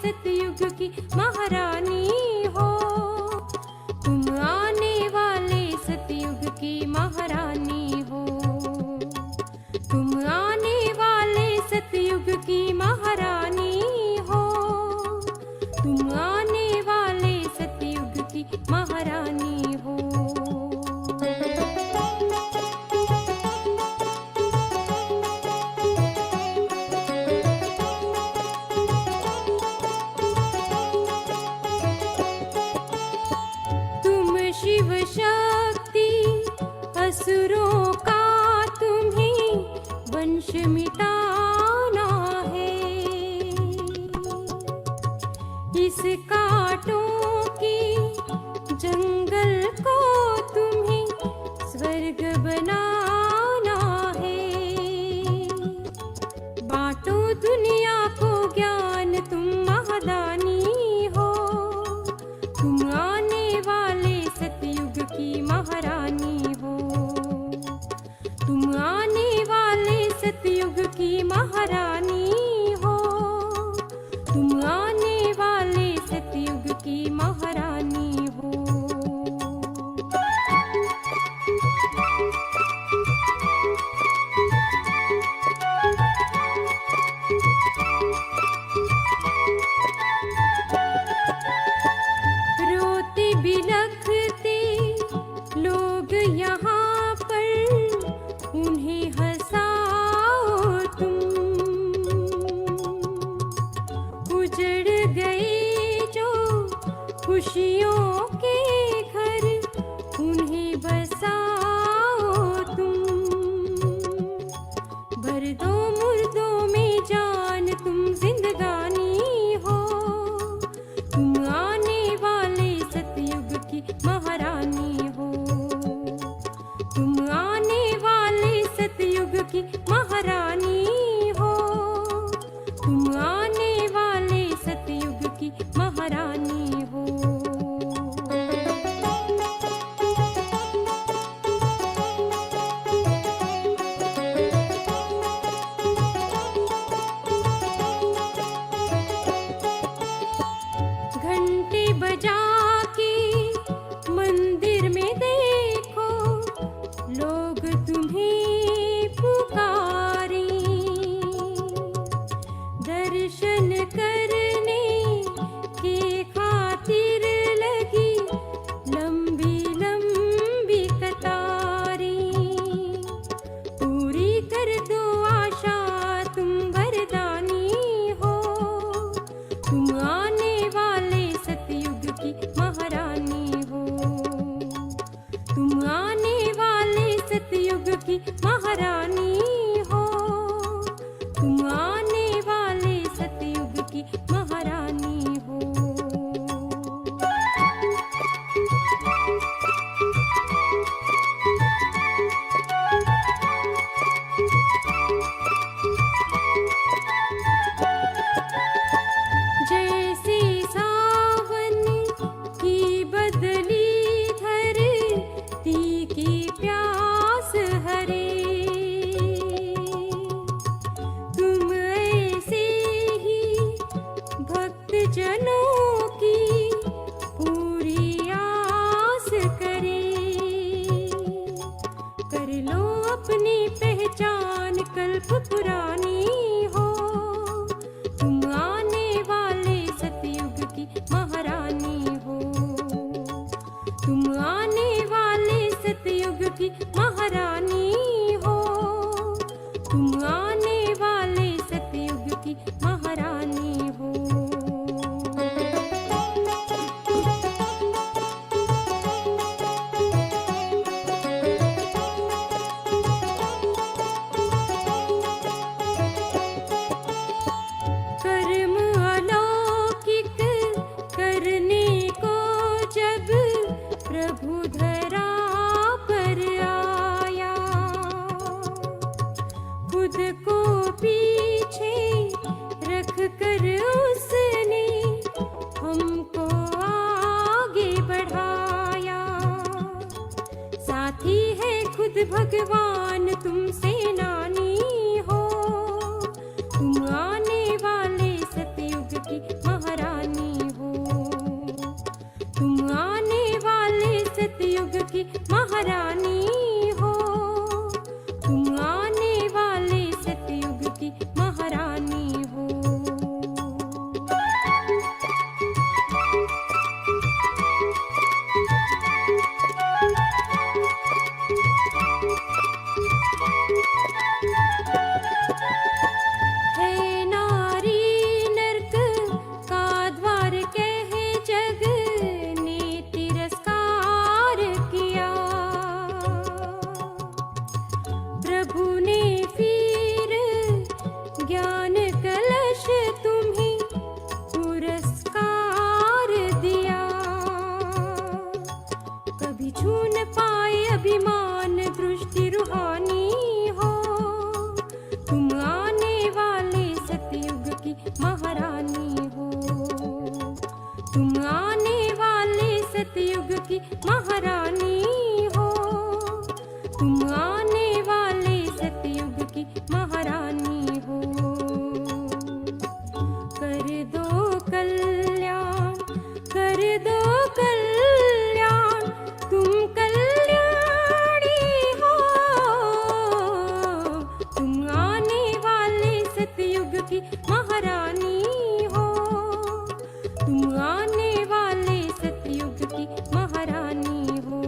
सतयुग की महारानी हो। तुम आने वाले सतयुग की महारानी हो। तुम आने वाले सतयुग की महारानी हो। तुम आने वाले सतयुग की महारानी हो। तुम शिव शक्ति असुरों का तुम्हें वंश मिटाना है। इस कांटों की जंगल को तुम्हें स्वर्ग बनाना है। बांटो दुनिया को ज्ञान तुम महादानी हो। तुम आने वाले सतयुग की महारानी हो। तुम आने वाले सतयुग की महारानी हो। तुम आने वाले सतयुग की महारानी हो। रोते बिलखते लोग यहाँ पर, उन्हें हंसाओ तुम। उजड़ गए जो खुशियों के घर, उन्हें बसाओ तुम। भर दो मुर्दों में जान तुम जिंदगानी हो। तुम आने वाले सतयुग की महारानी हो। तुम आने वाले सतयुग की महारानी हो। तुम आने वाले सतयुग की महारानी हो। घंटे बजा के मंदिर में देखो, लोग तुम्हें पुकारे। दर्शन करने के खातिर लगी लंबी लंबी कतारें। पूरी कर दो आशा तुम वरदानी हो। तुम आने वाले सतयुग की महारानी हो। तुम आने वाले सतयुग की महारानी हो। तुम आने वाले सतयुग की महारानी हो। जैसे सावन की बदली धरती की प्यास हरे, तुम ऐसे ही भक्त जनों की पूरी आस करे। कर लो अपनी पहचान कल्प पुरानी हो। तुम आने वाले सतयुग की महारानी हो। तुम आने वाले सतयुग की महारानी हो। तुम आने वाले सतयुग की महारानी हो। कर्म अलौकिक करने को जब प्रभु धरा पर आया, खुद को पीछे महारानी हो। तुम आने वाले सतयुग की महारानी हो। तुम आने वाले सतयुग की महारानी हो। कर दो कल्याण, कर दो कल्याण, तुम कल्याणी हो। तुम आने वाले सतयुग की महारानी हो। तुम आने वाले सतयुग की महारानी हो।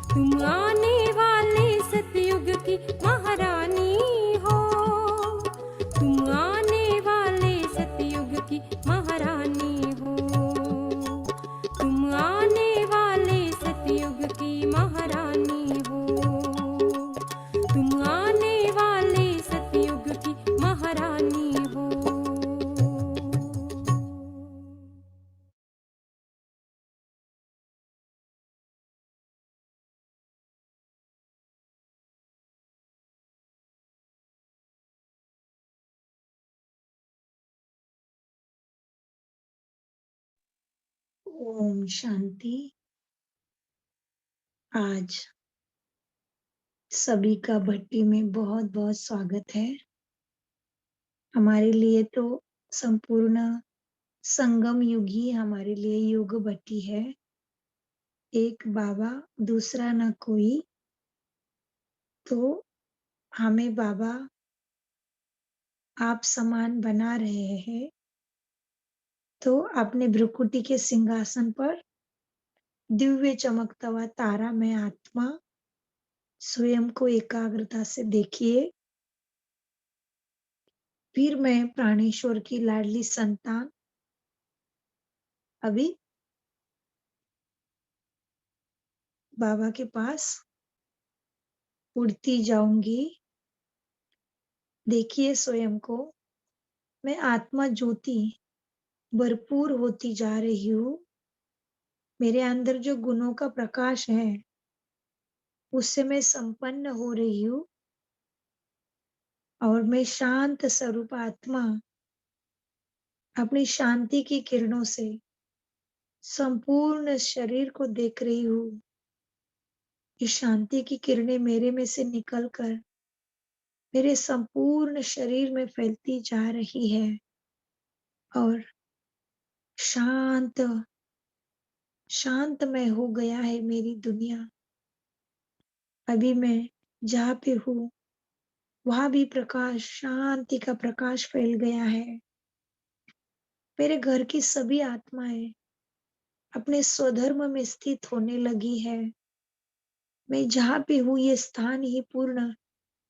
तुम आने वाले सतयुग की महारानी हो। तुम आने वाले सतयुग की महारानी हो। तुम आने वाले सतयुग की महारानी हो। तुम आने वाले सतयुग की महारानी हो। ओम शांति। आज सभी का भट्टी में बहुत बहुत स्वागत है। हमारे लिए तो संपूर्ण संगम युग ही हमारे लिए युग भट्टी है। एक बाबा दूसरा न कोई, तो हमें बाबा आप समान बना रहे हैं। तो अपने भ्रुकुटी के सिंहासन पर दिव्य चमकता हुआ तारा में आत्मा स्वयं को एकाग्रता से देखिए। फिर मैं प्राणेश्वर की लाडली संतान अभी बाबा के पास उड़ती जाऊंगी। देखिए स्वयं को, मैं आत्मा ज्योति भरपूर होती जा रही हूँ। मेरे अंदर जो गुणों का प्रकाश है उससे मैं संपन्न हो रही हूँ और मैं शांत स्वरूप आत्मा अपनी शांति की किरणों से संपूर्ण शरीर को देख रही हूँ। ये शांति की किरणें मेरे में से निकलकर मेरे संपूर्ण शरीर में फैलती जा रही है और शांत शांतमय हो गया है मेरी दुनिया। अभी मैं जहाँ पे हूँ वहां भी प्रकाश, शांति का प्रकाश फैल गया है। मेरे घर की सभी आत्माएं अपने स्वधर्म में स्थित होने लगी है। मैं जहाँ पे हूँ ये स्थान ही पूर्ण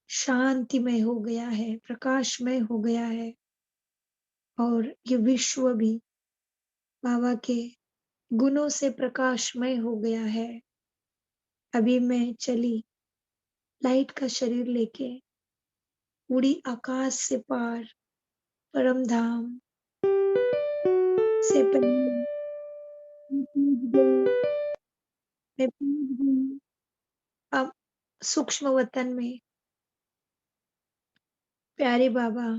शांतिमय हो गया है, प्रकाशमय हो गया है और ये विश्व भी बाबा के गुणों से प्रकाशमय हो गया है। अभी मैं चली लाइट का शरीर लेके उड़ी आकाश से पार परम धाम से पहले मैं पहुंच गई। मैं पहुंच गई अब सूक्ष्म वतन में। प्यारे बाबा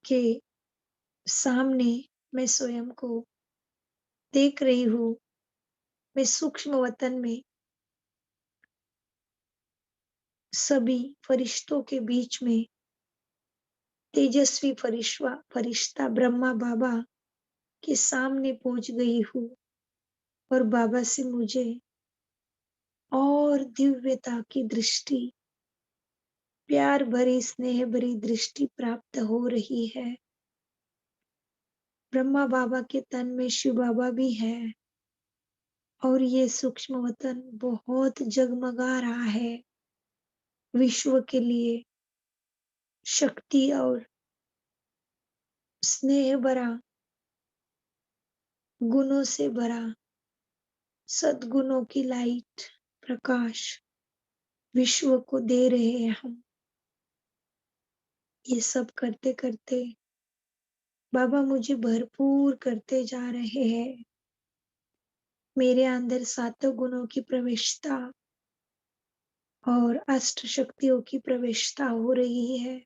के सामने मैं स्वयं को देख रही हूँ। मैं सूक्ष्म वतन में सभी फरिश्तों के बीच में तेजस्वी फरिश्ता ब्रह्मा बाबा के सामने पहुंच गई हूँ और बाबा से मुझे और दिव्यता की दृष्टि, प्यार भरी स्नेह भरी दृष्टि प्राप्त हो रही है। ब्रह्मा बाबा के तन में शिव बाबा भी है और ये सूक्ष्म वतन बहुत जगमगा रहा है। विश्व के लिए शक्ति और स्नेह भरा, गुणों से भरा, सद्गुणों की लाइट, प्रकाश विश्व को दे रहे हैं हम। ये सब करते करते बाबा मुझे भरपूर करते जा रहे हैं। मेरे अंदर सातों गुणों की प्रवेशता और अष्ट शक्तियों की प्रवेशता हो रही है।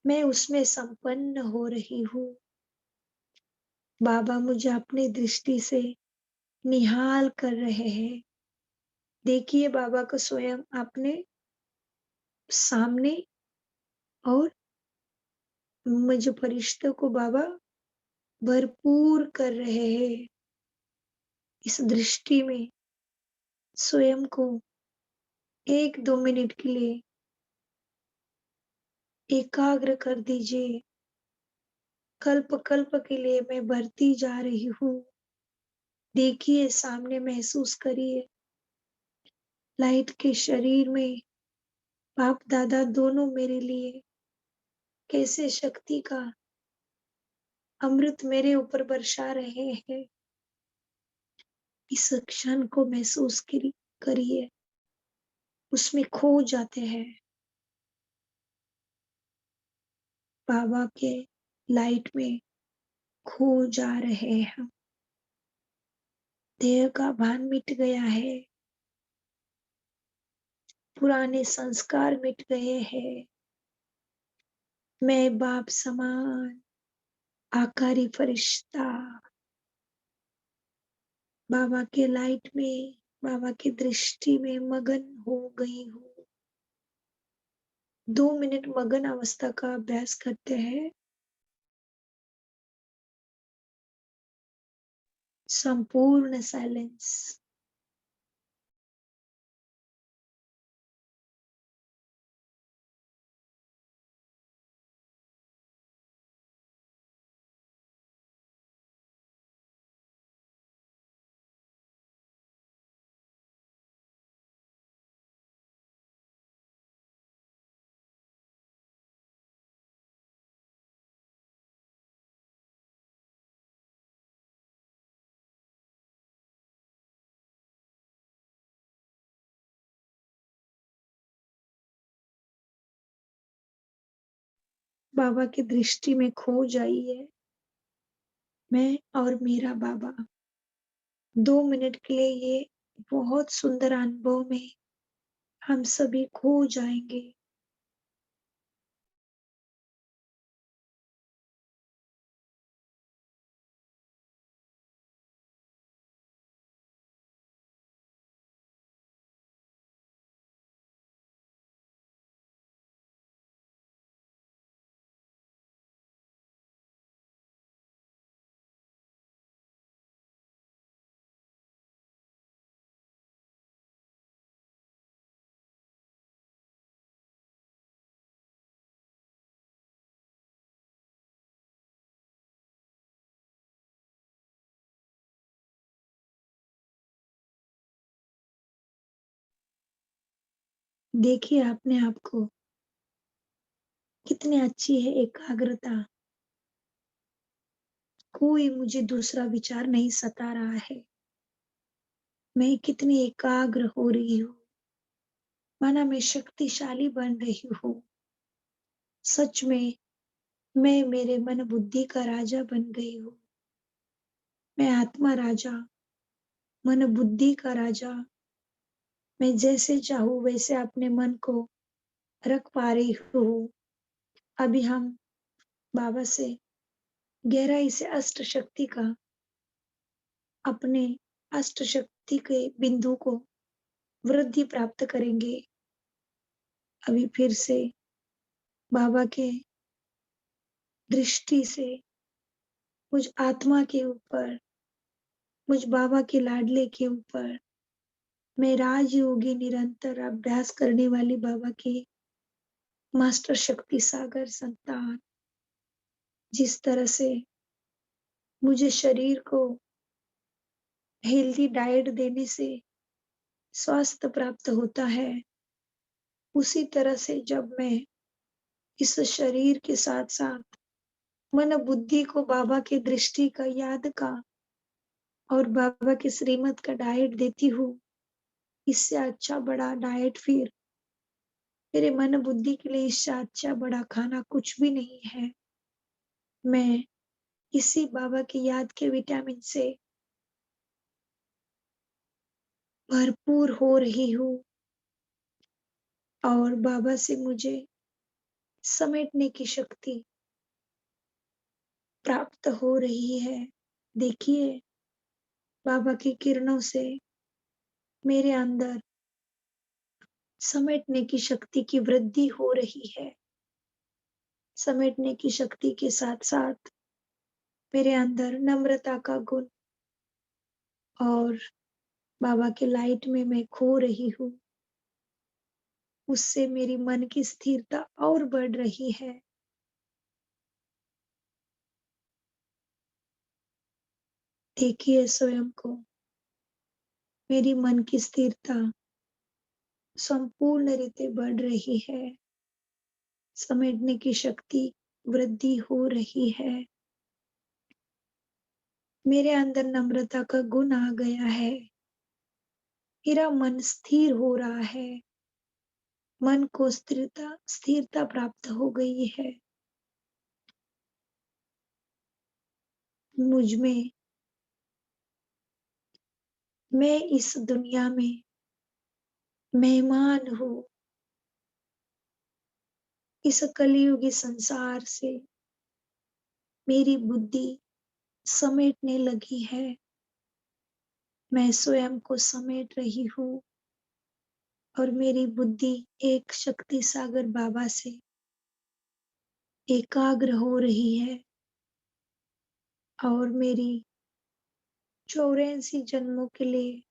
मैं उसमें संपन्न हो रही हूँ। बाबा मुझे अपनी दृष्टि से निहाल कर रहे हैं। देखिए बाबा को स्वयं अपने सामने, और मुझे फरिश्तों को बाबा भरपूर कर रहे हैं। इस दृष्टि में स्वयं को 1-2 मिनट के लिए एकाग्र कर दीजिए। कल्प-कल्प के लिए मैं बढ़ती जा रही हूँ। देखिए सामने, महसूस करिए लाइट के शरीर में बाप दादा दोनों मेरे लिए कैसे शक्ति का अमृत मेरे ऊपर बरसा रहे हैं। इस क्षण को महसूस करिए, उसमें खो जाते हैं। बाबा के लाइट में खो जा रहे हैं। देह का भान मिट गया है, पुराने संस्कार मिट गए हैं। मैं बाप समान आकारी फरिश्ता बाबा के लाइट में, बाबा की दृष्टि में मगन हो गई हूँ। 2 मिनट मगन अवस्था का अभ्यास करते हैं। संपूर्ण साइलेंस। बाबा की दृष्टि में खो जाइए। मैं और मेरा बाबा 2 मिनट के लिए ये बहुत सुंदर अनुभव में हम सभी खो जाएंगे। देखिए अपने आप को, कितनी अच्छी है एकाग्रता। कोई मुझे दूसरा विचार नहीं सता रहा है। मैं कितनी एकाग्र हो रही हूँ, माना मैं शक्तिशाली बन रही हूँ। सच में मैं मेरे मन बुद्धि का राजा बन गई हूँ। मैं आत्मा राजा, मन बुद्धि का राजा। मैं जैसे चाहूँ वैसे अपने मन को रख पा रही हूँ। अभी हम बाबा से गहराई से अष्ट शक्ति का, अपने अष्ट शक्ति के बिंदु को वृद्धि प्राप्त करेंगे। अभी फिर से बाबा के दृष्टि से मुझ आत्मा के ऊपर, मुझ बाबा के लाडले के ऊपर, मैं राजयोगी निरंतर अभ्यास करने वाली बाबा की मास्टर शक्ति सागर संतान, जिस तरह से मुझे शरीर को हेल्दी डाइट देने से स्वास्थ्य प्राप्त होता है, उसी तरह से जब मैं इस शरीर के साथ साथ मन बुद्धि को बाबा की दृष्टि का, याद का और बाबा के श्रीमत का डाइट देती हूँ, इससे अच्छा बड़ा डाइट फिर मेरे मन बुद्धि के लिए, इससे अच्छा बड़ा खाना कुछ भी नहीं है। मैं इसी बाबा की याद के विटामिन से भरपूर हो रही हूँ और बाबा से मुझे समेटने की शक्ति प्राप्त हो रही है। देखिए, बाबा की किरणों से मेरे अंदर समेटने की शक्ति की वृद्धि हो रही है। समेटने की शक्ति के साथ-साथ मेरे अंदर नम्रता का गुण और बाबा के लाइट में मैं खो रही हूँ। उससे मेरी मन की स्थिरता और बढ़ रही है। देखिए स्वयं को, मेरी मन की स्थिरता संपूर्ण रीते बढ़ रही है। समेटने की शक्ति वृद्धि हो रही है। मेरे अंदर नम्रता का गुण आ गया है। मेरा मन स्थिर हो रहा है। मन को स्थिरता स्थिरता प्राप्त हो गई है। मुझ में, मैं इस दुनिया में मेहमान हूँ। इस कलयुगी संसार से मेरी बुद्धि समेटने लगी है। मैं स्वयं को समेट रही हूँ और मेरी बुद्धि एक शक्ति सागर बाबा से एकाग्र हो रही है और मेरी 84 जन्मों के लिए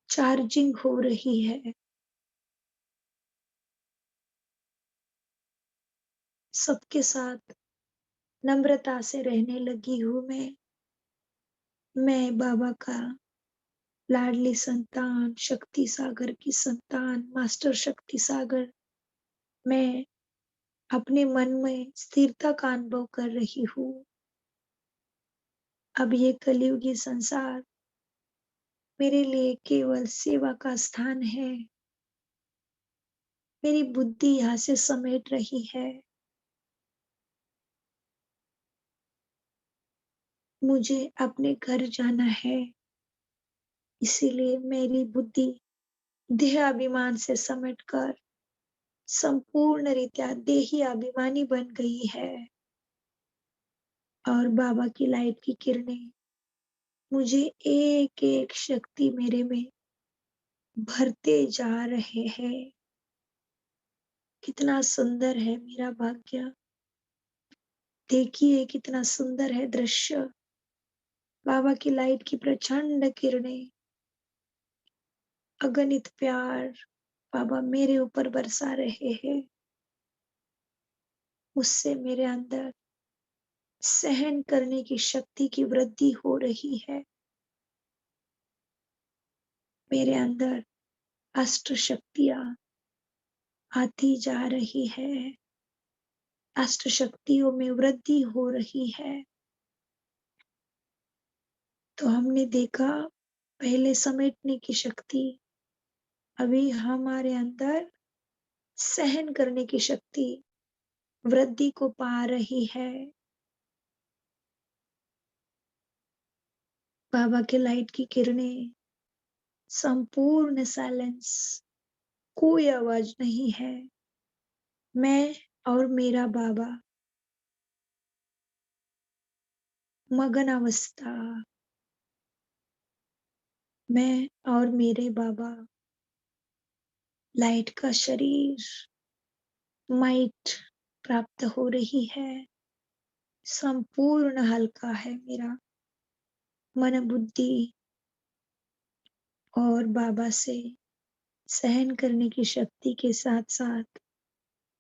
चार्जिंग हो रही है। सबके साथ नम्रता से रहने लगी हूँ मैं। मैं बाबा का लाडली संतान, शक्ति सागर की संतान, मास्टर शक्ति सागर। मैं अपने मन में स्थिरता का अनुभव कर रही हूँ। अब ये कलयुगी संसार मेरे लिए केवल सेवा का स्थान है। मेरी बुद्धि यहाँ से समेट रही है। मुझे अपने घर जाना है, इसीलिए मेरी बुद्धि देह अभिमान से समेटकर संपूर्ण रीत्या देही अभिमानी बन गई है और बाबा की लाइट की किरणें मुझे एक-एक शक्ति मेरे में भरते जा रहे हैं। कितना सुंदर है मेरा भाग्य। देखिए कितना सुंदर है दृश्य। बाबा की लाइट की प्रचंड किरणें, अगणित प्यार बाबा मेरे ऊपर बरसा रहे हैं। उससे मेरे अंदर सहन करने की शक्ति की वृद्धि हो रही है। मेरे अंदर अष्ट शक्तियाँ आती जा रही है। अष्ट शक्तियों में वृद्धि हो रही है। तो हमने देखा पहले समेटने की शक्ति, अभी हमारे अंदर सहन करने की शक्ति वृद्धि को पा रही है। बाबा के लाइट की किरणें, संपूर्ण साइलेंस, कोई आवाज नहीं है। मैं और मेरा बाबा, मगन अवस्था। मैं और मेरे बाबा, लाइट का शरीर, माइट प्राप्त हो रही है। संपूर्ण हल्का है मेरा मन, बुद्धि और बाबा से सहन करने की शक्ति के साथ-साथ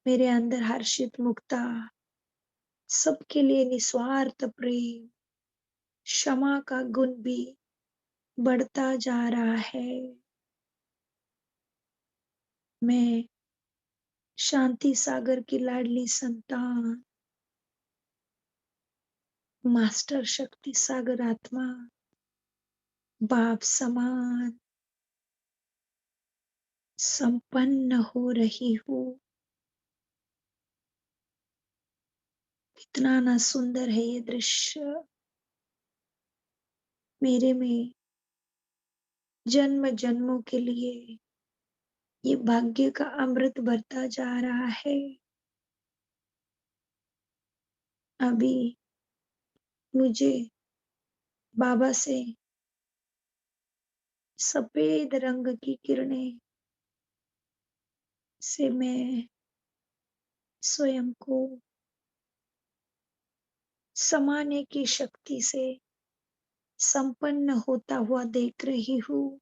मेरे अंदर हर्षित मुक्ता, सबके लिए निस्वार्थ प्रेम, क्षमा का गुण भी बढ़ता जा रहा है। मैं शांति सागर की लाडली संतान, मास्टर शक्ति सागर आत्मा, बाप समान संपन्न हो रही हूँ। कितना ना सुंदर है ये दृश्य। मेरे में जन्म जन्मों के लिए ये भाग्य का अमृत बरता जा रहा है। अभी मुझे बाबा से सफेद रंग की किरणें से मैं स्वयं को समाने की शक्ति से संपन्न होता हुआ देख रही हूँ।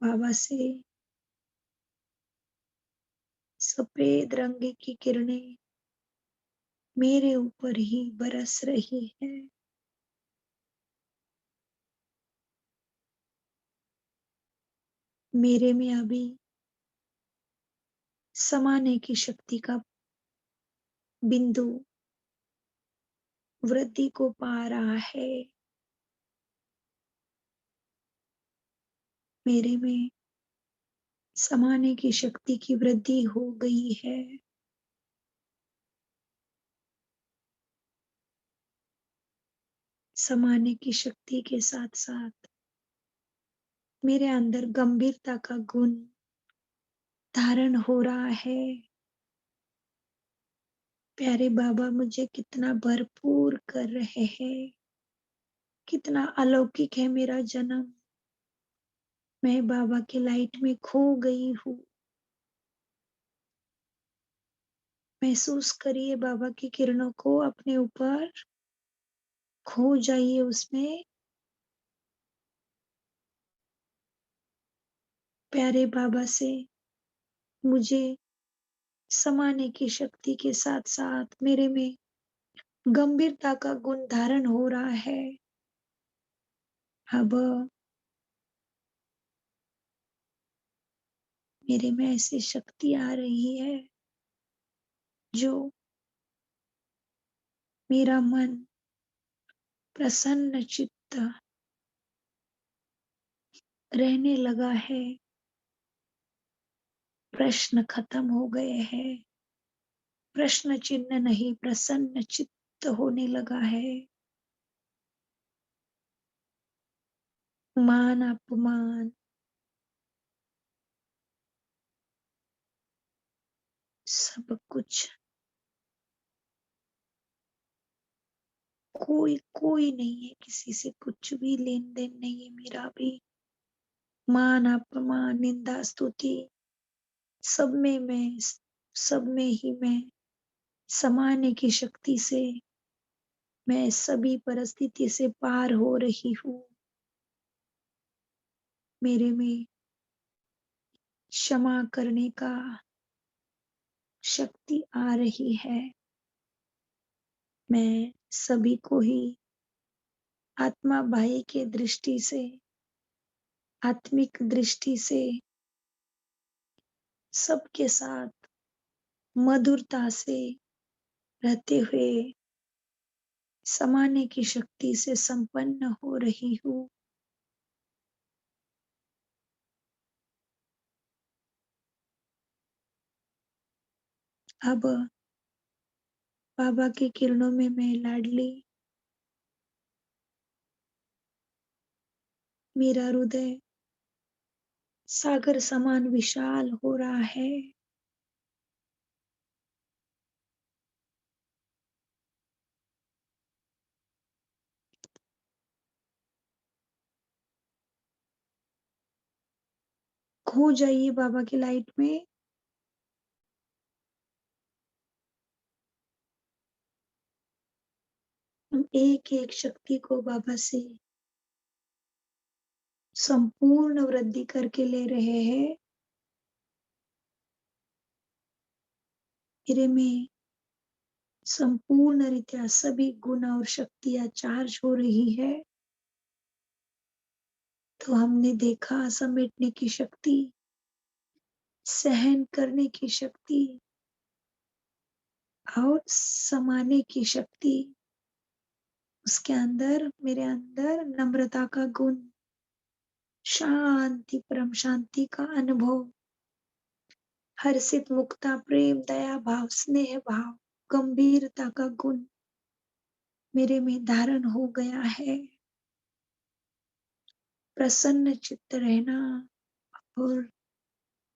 बाबा से सफेद रंग की किरणें मेरे ऊपर ही बरस रही है। मेरे में अभी समाने की शक्ति का बिंदु वृद्धि को पा रहा है। मेरे में समाने की शक्ति की वृद्धि हो गई है। समाने की शक्ति के साथ साथ मेरे अंदर गंभीरता का गुण धारण हो रहा है। प्यारे बाबा मुझे कितना भरपूर कर रहे हैं, कितना अलौकिक है मेरा जन्म। मैं बाबा की लाइट में खो गई हूँ। महसूस करिए बाबा की किरणों को अपने ऊपर, खो जाइए उसमें। प्यारे बाबा से मुझे समाने की शक्ति के साथ साथ मेरे में गंभीरता का गुण धारण हो रहा है। अब मेरे में ऐसी शक्ति आ रही है जो मेरा मन प्रसन्न चित्त रहने लगा है। प्रश्न खत्म हो गए हैं। प्रश्न चिन्ह नहीं, प्रसन्न चित्त होने लगा है। मान अपमान सब कुछ, कोई कोई नहीं है, किसी से कुछ भी लेन देन नहीं है मेरा भी। मान अपमान निंदा स्तुति सब में मैं, सब में ही मैं समाने की शक्ति से मैं सभी परिस्थिति से पार हो रही हूँ। मेरे में क्षमा करने का शक्ति आ रही है। मैं सभी को ही आत्मा भाई के दृष्टि से, आत्मिक दृष्टि से सबके साथ मधुरता से रहते हुए समाने की शक्ति से संपन्न हो रही हूँ। अब बाबा की किरणों में मैं लाडली, मेरा हृदय सागर समान विशाल हो रहा है। खो जाइए बाबा की लाइट में। हम एक एक शक्ति को बाबा से संपूर्ण वृद्धि करके ले रहे हैं। मेरे में संपूर्ण रीत्या सभी गुण और शक्तियां चार्ज हो रही है। तो हमने देखा समेटने की शक्ति, सहन करने की शक्ति और समाने की शक्ति। उसके अंदर, मेरे अंदर नम्रता का गुण, शांति, परम शांति का अनुभव, हर्षित मुक्ता, प्रेम, दया भाव, स्नेह भाव, गंभीरता का गुण मेरे में धारण हो गया है। प्रसन्न चित्त रहना और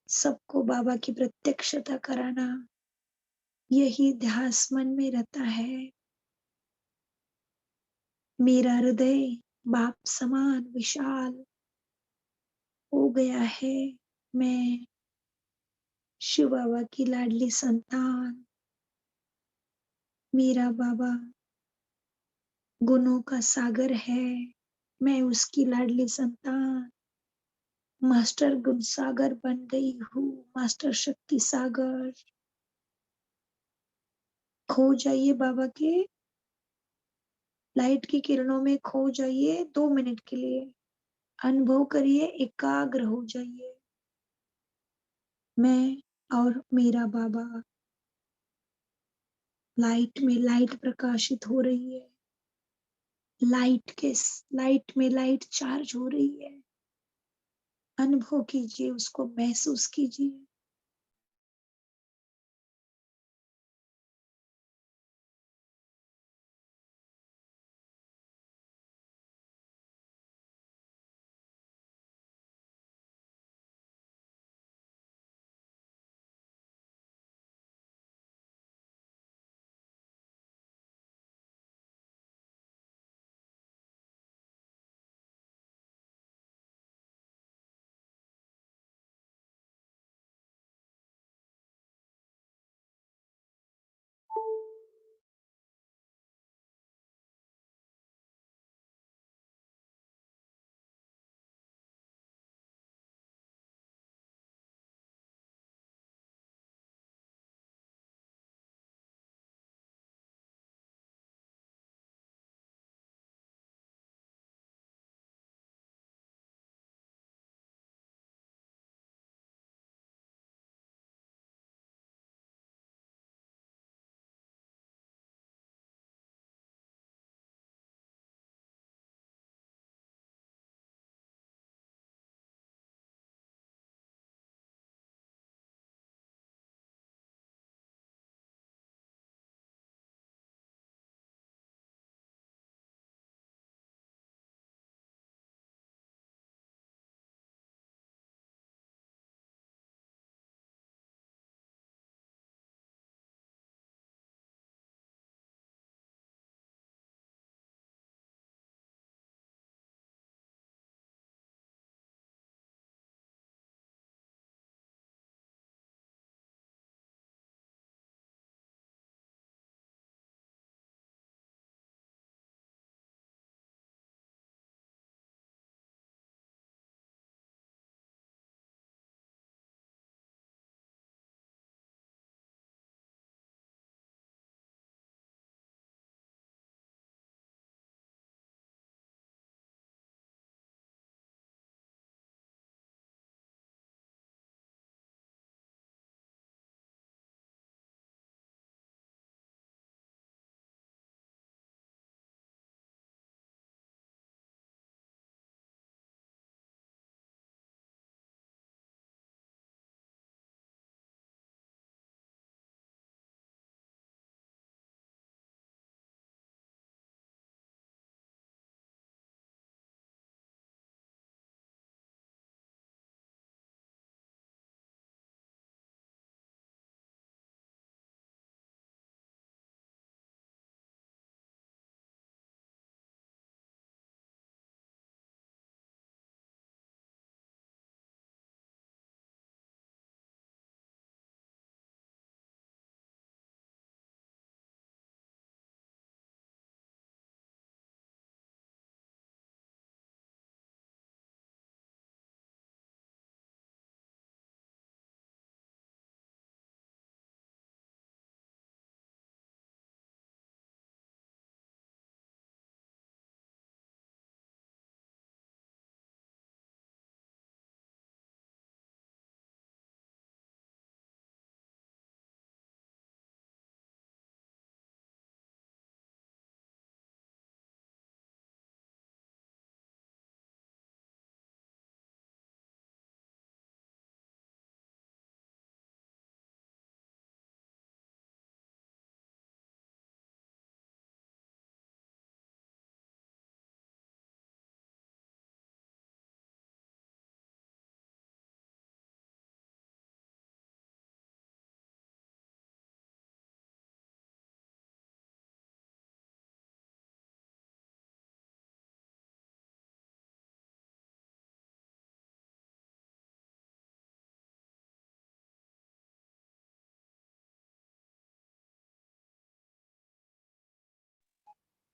सबको बाबा की प्रत्यक्षता कराना, यही ध्यास मन में रहता है। मेरा हृदय बाप समान विशाल हो गया है। मैं शिव बाबा की लाडली संतान, मेरा बाबा गुणों का सागर है। मैं उसकी लाडली संतान, मास्टर गुण सागर बन गई हूँ, मास्टर शक्ति सागर। खो जाइए बाबा के लाइट की किरणों में, खो जाइए 2 मिनट के लिए, अनुभव करिए, एकाग्र हो जाइए। मैं और मेरा बाबा लाइट में लाइट प्रकाशित हो रही है, लाइट में लाइट चार्ज हो रही है। अनुभव कीजिए, उसको महसूस कीजिए।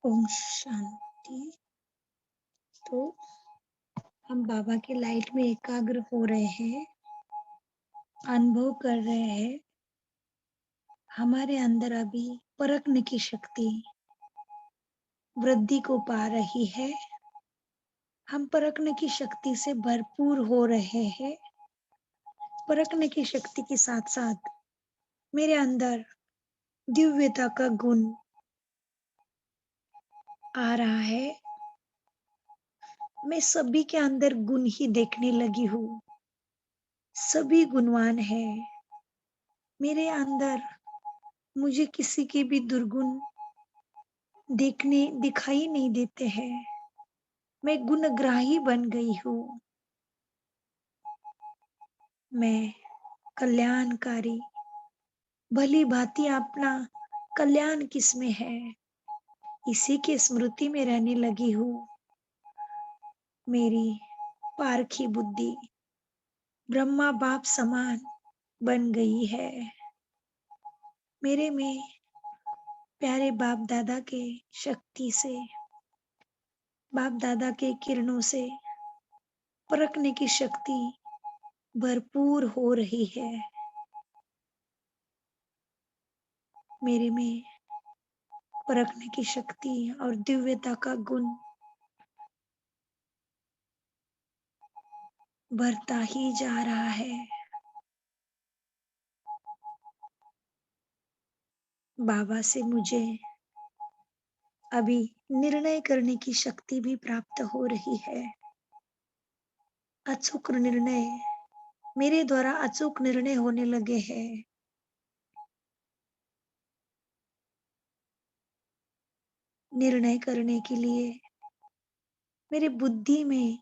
ओम शांति। तो हम बाबा की लाइट में एकाग्र हो रहे हैं, अनुभव कर रहे हैं। हमारे अंदर अभी परखने की शक्ति वृद्धि को पा रही है। हम परखने की शक्ति से भरपूर हो रहे हैं। परखने की शक्ति के साथ साथ मेरे अंदर दिव्यता का गुण आ रहा है। मैं सभी के अंदर गुण ही देखने लगी हूँ। सभी गुणवान है मेरे अंदर। मुझे किसी के भी दुर्गुण दिखाई नहीं देते हैं। मैं गुणग्राही बन गई हूँ। मैं कल्याणकारी, भली भांति अपना कल्याण किसमें है, इसी की स्मृति में रहने लगी हूँ। मेरी पारखी बुद्धि ब्रह्मा बाप समान बन गई है। मेरे में प्यारे बाप दादा के शक्ति से, बाप दादा के किरणों से परखने की शक्ति भरपूर हो रही है। मेरे में परखने की शक्ति और दिव्यता का गुण बढ़ता ही जा रहा है। बाबा से मुझे अभी निर्णय करने की शक्ति भी प्राप्त हो रही है। अचूक निर्णय, मेरे द्वारा अचूक निर्णय होने लगे हैं। निर्णय करने के लिए मेरी बुद्धि में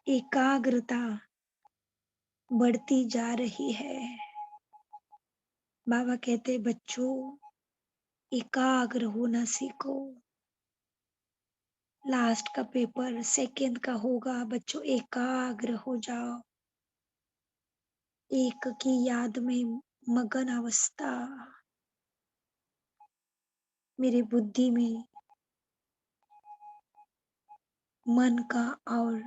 एकाग्रता बढ़ती जा रही है। बाबा कहते बच्चों, एकाग्र होना सीखो। लास्ट का पेपर सेकंड का होगा, बच्चों एकाग्र हो जाओ। एक की याद में मगन अवस्था मेरी बुद्धि में मन का और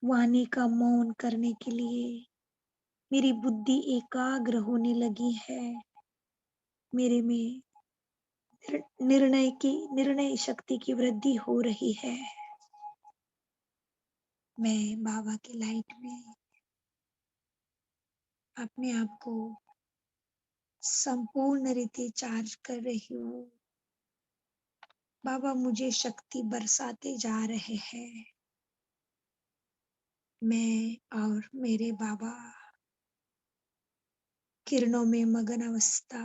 वाणी का मौन करने के लिए मेरी बुद्धि एकाग्र होने लगी है। मेरे में निर्णय शक्ति की वृद्धि हो रही है। मैं बाबा की लाइट में अपने आप को संपूर्ण रीति चार्ज कर रही हूँ। बाबा मुझे शक्ति बरसाते जा रहे हैं। मैं और मेरे बाबा किरणों में मगन अवस्था,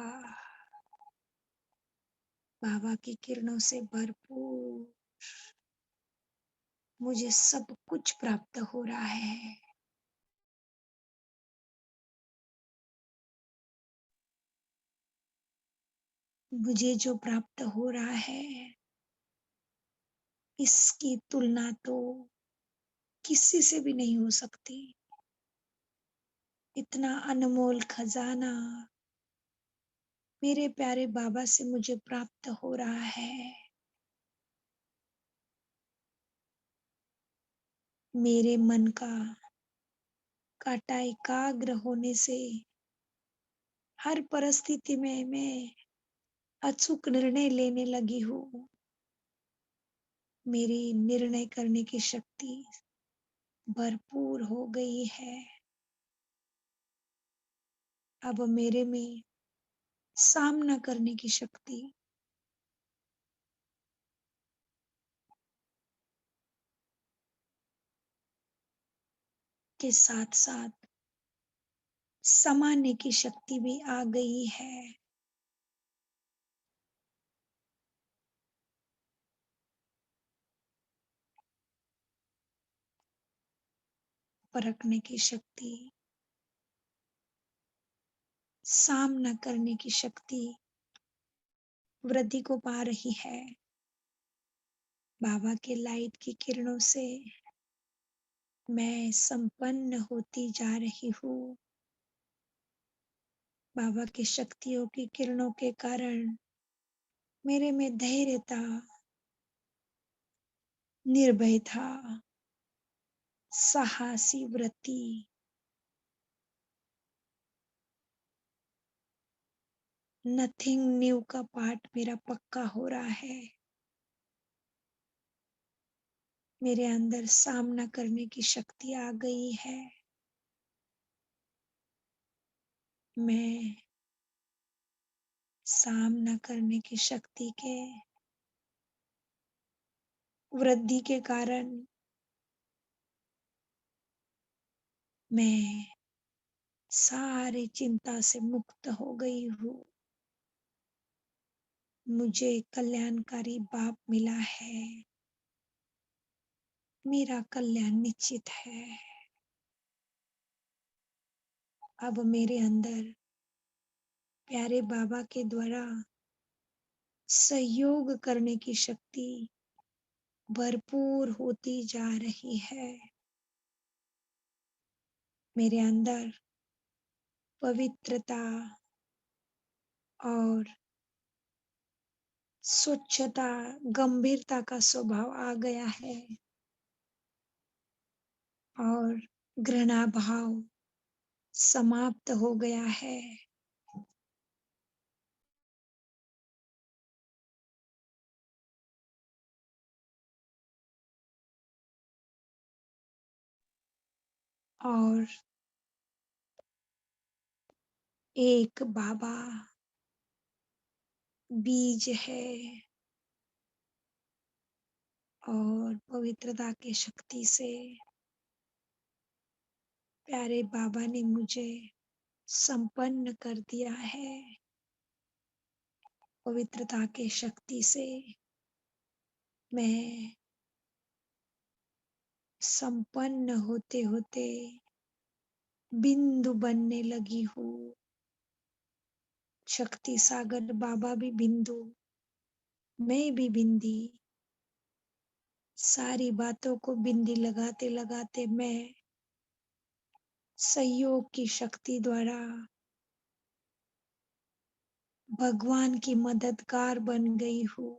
बाबा की किरणों से भरपूर मुझे सब कुछ प्राप्त हो रहा है। मुझे जो प्राप्त हो रहा है इसकी तुलना तो किसी से भी नहीं हो सकती। इतना अनमोल खजाना मेरे प्यारे बाबा से मुझे प्राप्त हो रहा है। मेरे मन का काटा एकाग्र होने से हर परिस्थिति में मैं अचूक निर्णय लेने लगी हूँ। मेरी निर्णय करने की शक्ति भरपूर हो गई है। अब मेरे में सामना करने की शक्ति के साथ साथ समाने की शक्ति भी आ गई है। परखने की शक्ति, सामना करने की शक्ति वृद्धि को पा रही है। बाबा के लाइट की किरणों से मैं संपन्न होती जा रही हूँ। बाबा की शक्तियों की किरणों के कारण मेरे में धैर्यता, निर्भयता, साहसी वृत्ति, नथिंग न्यू का पाठ मेरा पक्का हो रहा है। मेरे अंदर सामना करने की शक्ति आ गई है। मैं सामना करने की शक्ति के वृद्धि के कारण मैं सारी चिंता से मुक्त हो गई हूँ। मुझे कल्याणकारी बाप मिला है। मेरा कल्याण निश्चित है। अब मेरे अंदर प्यारे बाबा के द्वारा सहयोग करने की शक्ति भरपूर होती जा रही है। मेरे अंदर पवित्रता और स्वच्छता, गंभीरता का स्वभाव आ गया है और घृणा भाव समाप्त हो गया है। और एक बाबा बीज है और पवित्रता की शक्ति से प्यारे बाबा ने मुझे संपन्न कर दिया है। पवित्रता की शक्ति से मैं संपन्न होते होते बिंदु बनने लगी हूँ। शक्ति सागर बाबा भी बिंदु, मैं भी बिंदी। सारी बातों को बिंदी लगाते लगाते मैं सहयोग की शक्ति द्वारा भगवान की मददगार बन गई हूँ।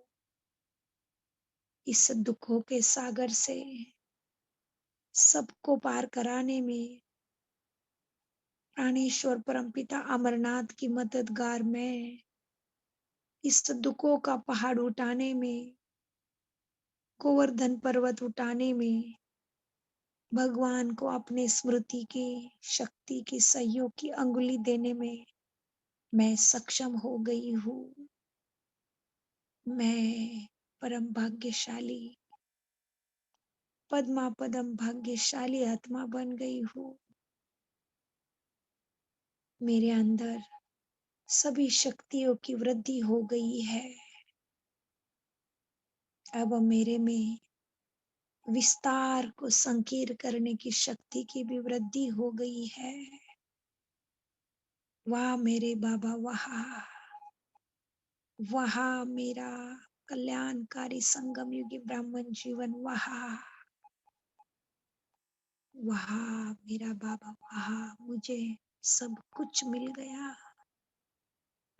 इस दुखों के सागर से सबको पार कराने में प्राणेश्वर परमपिता अमरनाथ की मददगार मैं, इस दुखों का पहाड़ उठाने में, गोवर्धन पर्वत उठाने में, भगवान को अपने स्मृति की शक्ति की सहयोग की अंगुली देने में मैं सक्षम हो गई हूँ। मैं परम भाग्यशाली, पद्मा पदम भाग्यशाली आत्मा बन गई हूँ। मेरे अंदर सभी शक्तियों की वृद्धि हो गई है। अब मेरे में विस्तार को संकीर्ण करने की शक्ति की भी वृद्धि हो गई है। वाह मेरे बाबा, वाह वाह मेरा कल्याणकारी संगम युगी ब्राह्मण जीवन, वाह वाह मेरा बाबा, वाह मुझे सब कुछ मिल गया।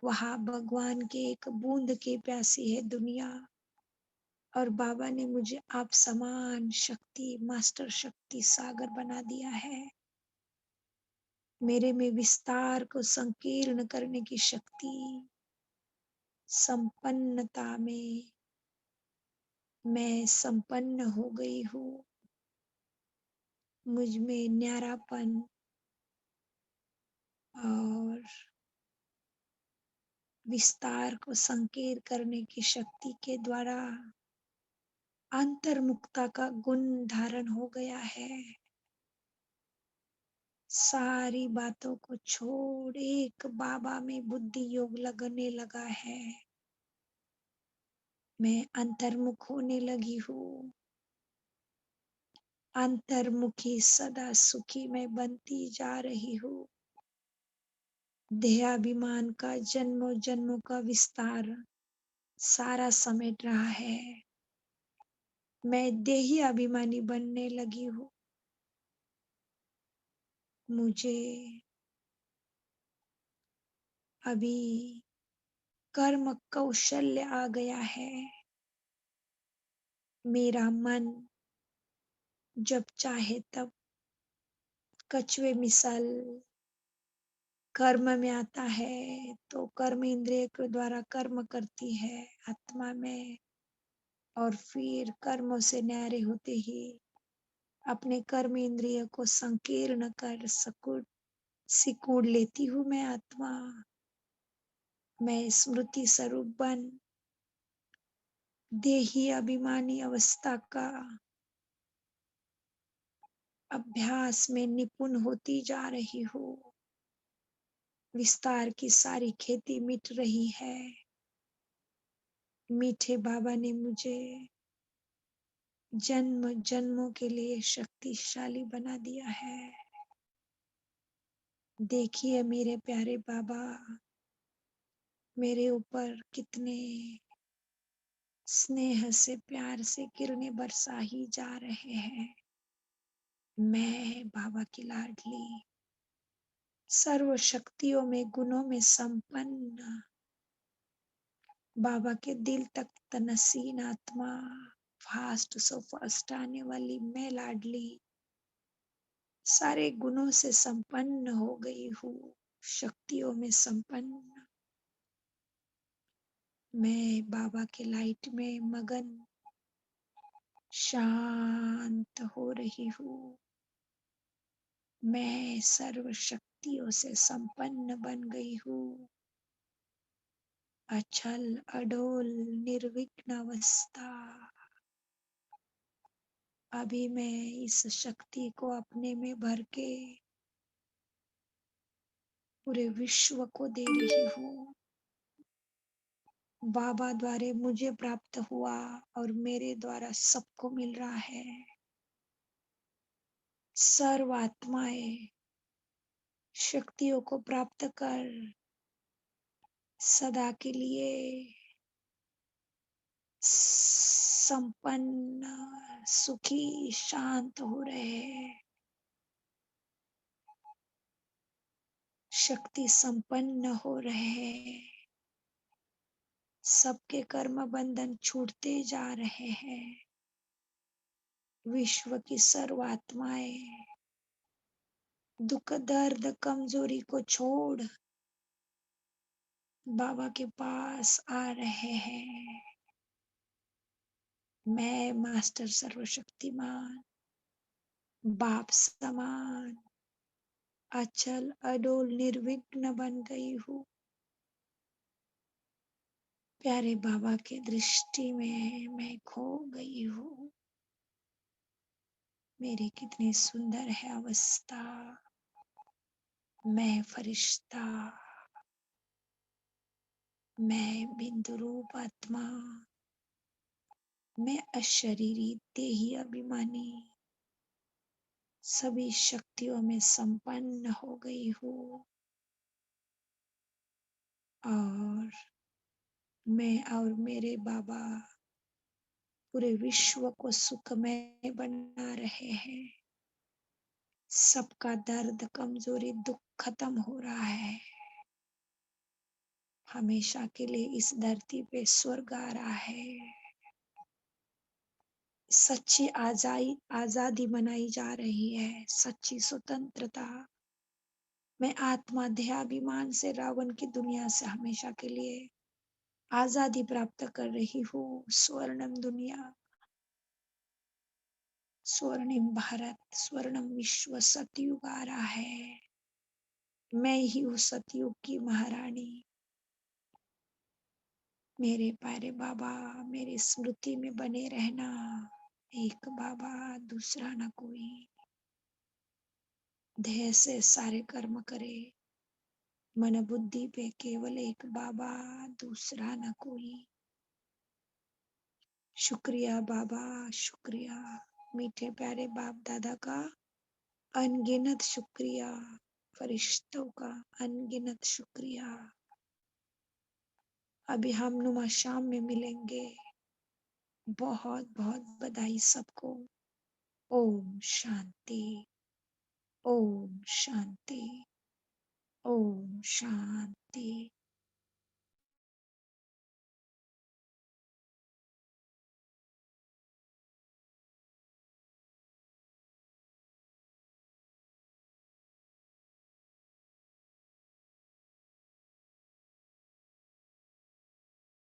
वहां भगवान के एक बूंद की प्यासी है दुनिया और बाबा ने मुझे आप समान शक्ति, मास्टर शक्ति सागर बना दिया है। मेरे में विस्तार को संकीर्ण करने की शक्ति, संपन्नता में मैं संपन्न हो गई हूँ। मुझ में न्यारापन और विस्तार को संकीर्ण करने की शक्ति के द्वारा अंतर्मुखता का गुण धारण हो गया है। सारी बातों को छोड़ एक बाबा में बुद्धि योग लगने लगा है। मैं अंतर्मुख होने लगी हूँ। अंतर्मुखी सदा सुखी मैं बनती जा रही हूँ। देहाभिमान का जन्मों जन्मों का विस्तार सारा समेट रहा है। मैं देही अभिमानी बनने लगी हूँ। मुझे अभी कर्म कौशल्य आ गया है। मेरा मन जब चाहे तब कछुए मिसल कर्म में आता है, तो कर्म इंद्रिय के द्वारा कर्म करती है आत्मा में, और फिर कर्मों से न्यारे होते ही अपने कर्म इंद्रिय को संकीर्ण कर सिकुड़ लेती हूँ मैं आत्मा। मैं स्मृति स्वरूप बन देही अभिमानी अवस्था का अभ्यास में निपुण होती जा रही हूँ। विस्तार की सारी खेती मिट रही है। मीठे बाबा ने मुझे जन्म जन्मों के लिए शक्तिशाली बना दिया है। देखिए मेरे प्यारे बाबा मेरे ऊपर कितने स्नेह से प्यार से किरणें बरसा ही जा रहे हैं। मैं बाबा की लाडली, सर्व शक्तियों में गुणों में संपन्न, बाबा के दिल तक तनसीन आत्मा, फास्ट सो फास्ट आने वाली मैं लाडली, सारे गुणों से संपन्न हो गई हूँ, शक्तियों में संपन्न। मैं बाबा के लाइट में मगन शांत हो रही हूँ। मैं सर्व शक्तियों से संपन्न बन गई हूँ। अचल अडोल निर्विघ्न अवस्था। अभी मैं इस शक्ति को अपने में भर के पूरे विश्व को दे रही हूँ। बाबा द्वारा मुझे प्राप्त हुआ और मेरे द्वारा सबको मिल रहा है। सर्व आत्माएं शक्तियों को प्राप्त कर सदा के लिए संपन्न, सुखी, शांत हो रहे हैं। शक्ति संपन्न हो रहे हैं। सबके कर्म बंधन छूटते जा रहे हैं। विश्व की सर्व आत्माएं दुख दर्द कमजोरी को छोड़ बाबा के पास आ रहे हैं। मैं मास्टर सर्वशक्तिमान बाप समान अचल अडोल निर्विघ्न बन गई हूँ। प्यारे बाबा की दृष्टि में मैं खो गई हूँ। मेरी कितनी सुंदर है अवस्था। मैं फरिश्ता, मैं बिंदु रूप आत्मा, मैं अशरीरी देही अभिमानी, सभी शक्तियों में संपन्न हो गई हूँ। और मैं और मेरे बाबा पूरे विश्व को सुखमय बना रहे हैं। सबका दर्द कमजोरी दुख खत्म हो रहा है। हमेशा के लिए इस धरती पे स्वर्ग आ रहा है। सच्ची आजादी मनाई जा रही है, सच्ची स्वतंत्रता। मैं आत्मा देहाभिमान से रावण की दुनिया से हमेशा के लिए आजादी प्राप्त कर रही हूँ। स्वर्णिम दुनिया, स्वर्णिम भारत, स्वर्णिम विश्व सतयुग आ रहा है। मैं ही हूँ सतयुग की महारानी। मेरे प्यारे बाबा मेरी स्मृति में बने रहना। एक बाबा दूसरा न कोई, देह से सारे कर्म करे, मन बुद्धि पे केवल एक बाबा दूसरा न कोई। शुक्रिया बाबा शुक्रिया, मीठे प्यारे बाप दादा का अनगिनत शुक्रिया, फरिश्तों का अनगिनत शुक्रिया। अभी हम नुमा शाम में मिलेंगे। बहुत बहुत बधाई सबको। ओम शांति, ओम शांति, ओम शांति।